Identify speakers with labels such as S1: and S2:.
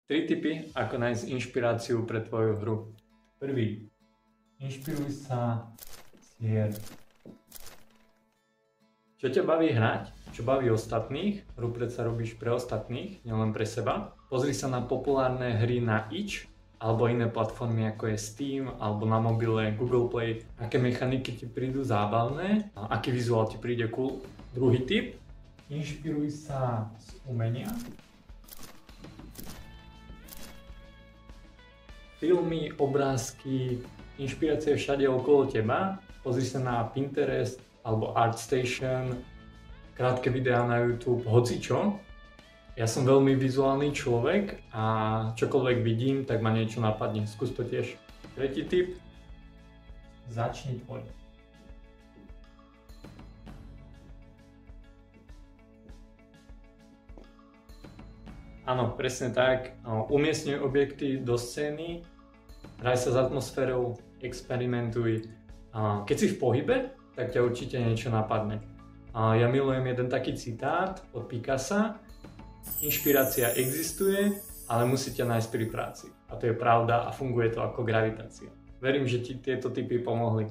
S1: 3 tipy, ako nájsť inšpiráciu pre tvoju hru. Prvý. Inšpiruj sa z hier. Čo ťa baví hrať? Čo baví ostatných? Hru predsa robíš pre ostatných, nielen pre seba. Pozri sa na populárne hry na itch alebo iné platformy ako je Steam alebo na mobile Google Play. Aké mechaniky ti prídu zábavné? Aký vizuál ti príde cool? Druhý tip. Inšpiruj sa z umenia. Filmy, obrázky, inšpirácie všade okolo teba. Pozri sa na Pinterest alebo ArtStation, krátke videá na YouTube, hocičo. Ja som veľmi vizuálny človek a čokoľvek vidím, tak ma niečo napadne. Skús to tiež. Tretí tip. Začni tvoriť. Áno, presne tak. Umiestňuj objekty do scény, hraj sa s atmosférou, experimentuj. Keď si v pohybe, tak ťa určite niečo napadne. Ja milujem jeden taký citát od Picassa. Inšpirácia existuje, ale musí ťa nájsť pri práci. A to je pravda a funguje to ako gravitácia. Verím, že ti tieto tipy pomohli.